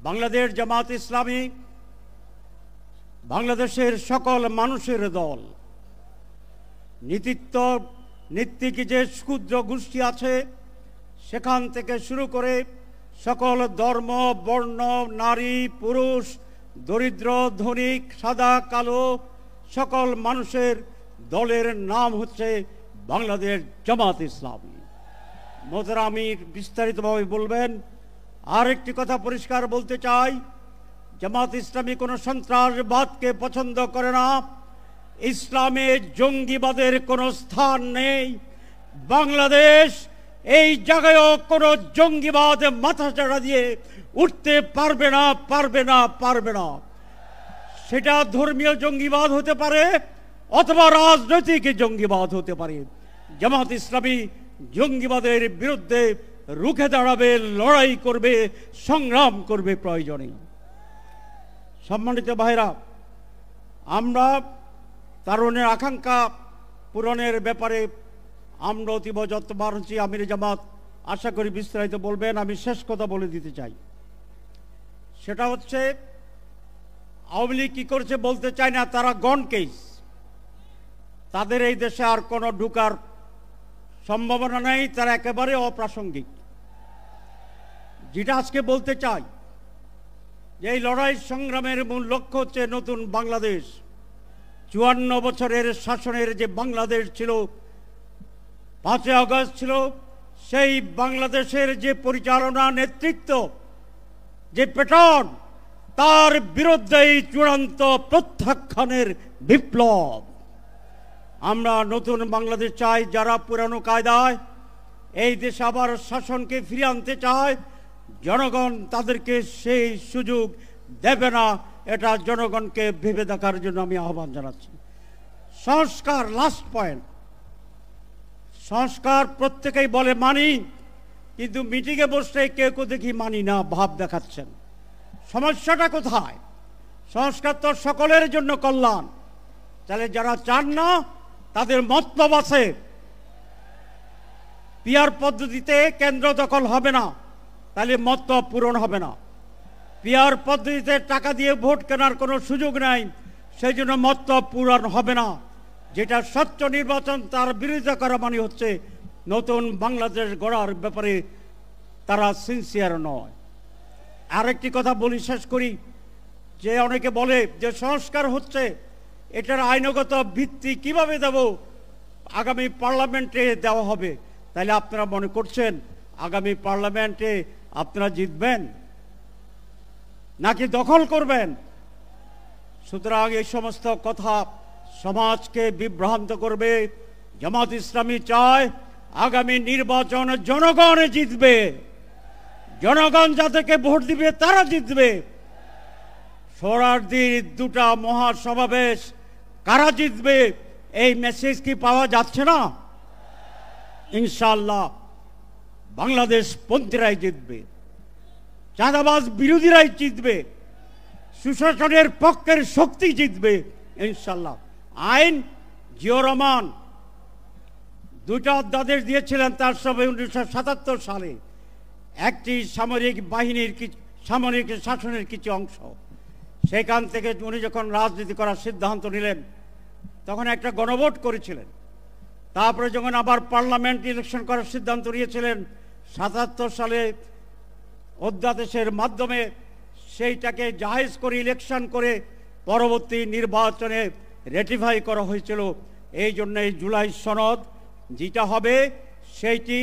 বাংলাদেশ জামাত ইসলামী বাংলাদেশের সকল মানুষের দল। নীতিক যে ক্ষুদ্র গোষ্ঠী আছে সেখান থেকে শুরু করে সকল ধর্ম, বর্ণ, নারী, পুরুষ, দরিদ্র, ধনিক, সাদা, কালো সকল মানুষের দলের নাম হচ্ছে বাংলাদেশ জামাত ইসলামী। মোহতারাম আমির বিস্তারিতভাবে বলবেন। আর একটি কথা পরিষ্কার বলতে চাই, জামাত ইসলামী কোনো সন্ত্রাসবাদকে পছন্দ করে না। ইসলামে জঙ্গিবাদের কোনো স্থান নেই। বাংলাদেশ এই জায়গায়ও কোনো জঙ্গিবাদ মাথাচাড়া দিয়ে উঠতে পারবে না, পারবে না, পারবে না। সেটা ধর্মীয় জঙ্গিবাদ হতে পারে অথবা রাজনৈতিক জঙ্গিবাদ হতে পারে। জামাত ইসলামী জঙ্গিবাদের বিরুদ্ধে রুখে দাঁড়াবে, লড়াই করবে, সংগ্রাম করবে প্রয়োজনে। সম্মানিত ভাইরা, আমরা তারুণের আকাঙ্ক্ষা পূরণের ব্যাপারে আমরা অতীব যত্নবান হচ্ছি। আমির জামাত আশা করি বিস্তারিত বলবেন। আমি শেষ কথা বলে দিতে চাই, সেটা হচ্ছে আওয়ামী লীগ কী করছে বলতে চাই না, তারা গন কেস। তাদের এই দেশে আর কোনো ঢুকার সম্ভাবনা নেই, তারা একেবারে অপ্রাসঙ্গিক। যেটা আজকে বলতে চাই যে এই লড়াই সংগ্রামের মূল লক্ষ্য হচ্ছে নতুন বাংলাদেশ। 54 বছরের শাসনের যে বাংলাদেশ ছিল, 5ই আগস্ট ছিল, সেই বাংলাদেশের যে পরিচালনা নেতৃত্ব, যে প্যাটার্ন, তার বিরুদ্ধেই চূড়ান্ত প্রত্যাখ্যানের বিপ্লব। আমরা নতুন বাংলাদেশ চাই, যারা পুরানো কায়দায় এই দেশে আবার শাসনকে ফিরিয়ে আনতে চায়, জনগণ তাদেরকে সেই সুযোগ দেবে না। এটা জনগণকে ভেবে দেখার জন্য আমি আহ্বান জানাচ্ছি। সংস্কার, লাস্ট পয়েন্ট। সংস্কার প্রত্যেকেই বলে মানি, কিন্তু মিটিংয়ে বসলে কেউ কেউ দেখি মানি না ভাব দেখাচ্ছেন। সমস্যাটা কোথায়? সংস্কার তো সকলের জন্য কল্যাণ। তাহলে যারা চান না তাদের মতলব আছে। পিআর পদ্ধতিতে কেন্দ্র দখল হবে না, তাহলে মতলব পূরণ হবে না। পিআর পদ্ধতিতে টাকা দিয়ে ভোট কেনার কোনো সুযোগ নাই, সেই জন্য মতলব পূরণ হবে না। যেটা স্বচ্ছ নির্বাচন, তার বিরোধিতা করা মানে হচ্ছে নতুন বাংলাদেশ গড়ার ব্যাপারে তারা সিনসিয়ার নয়। আরেকটি কথা বলি, শেষ করি, যে অনেকে বলে যে সংস্কার হচ্ছে, এটার আইনগত ভিত্তি কিভাবে দেব? আগামী পার্লামেন্টে দেওয়া হবে। তাহলে আপনারা মনে করছেন আগামী পার্লামেন্টে আপনারা জিতবেন নাকি দখল করবেন? সুতরাং এই সমস্ত কথা সমাজকে বিভ্রান্ত করবে। জামাত ইসলামী চায় আগামী নির্বাচন জনগণ জিতবে, জনগণ যাদেরকে ভোট দিবে তারা জিতবে। শহরার্থীর দুটা মহাসমাবেশ, কারা জিতবে এই মেসেজ কি পাওয়া যাচ্ছে না? ইনশাআল্লাহ বাংলাদেশ পন্থীরাই জিতবে, চাঁদাবাজ বিরোধীরাই জিতবে, সুশাসনের পক্ষের শক্তি জিতবে ইনশাআল্লাহ। আইন জিয়র রহমান 2টা অধ্যাদেশ দিয়েছিলেন তার সবে 1977 সালে। একটি সামরিক বাহিনীর সামরিক শাসনের কিছু অংশ। সেখান থেকে উনি যখন রাজনীতি করার সিদ্ধান্ত নিলেন তখন একটা গণভোট করেছিলেন। তারপরে যখন আবার পার্লামেন্ট ইলেকশন করার সিদ্ধান্ত নিয়েছিলেন 77 সালে, অধ্যাদেশের মাধ্যমে সেইটাকে জায়েজ করে ইলেকশন করে পরবর্তী নির্বাচনে রেটিফাই করা হয়েছিল। এই জন্য এই জুলাই সনদ যেটা হবে সেইটি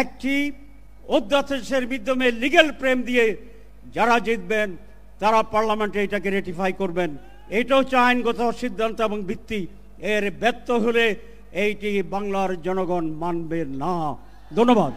একটি অধ্যাদেশের মাধ্যমে লিগ্যাল প্রেম দিয়ে যারা জিতবেন তারা পার্লামেন্টে এটাকে রেটিফাই করবেন। এটা হচ্ছে আইনগত সিদ্ধান্ত এবং ভিত্তি। এর ব্যর্থ হলে এইটি বাংলার জনগণ মানবে না। ধন্যবাদ।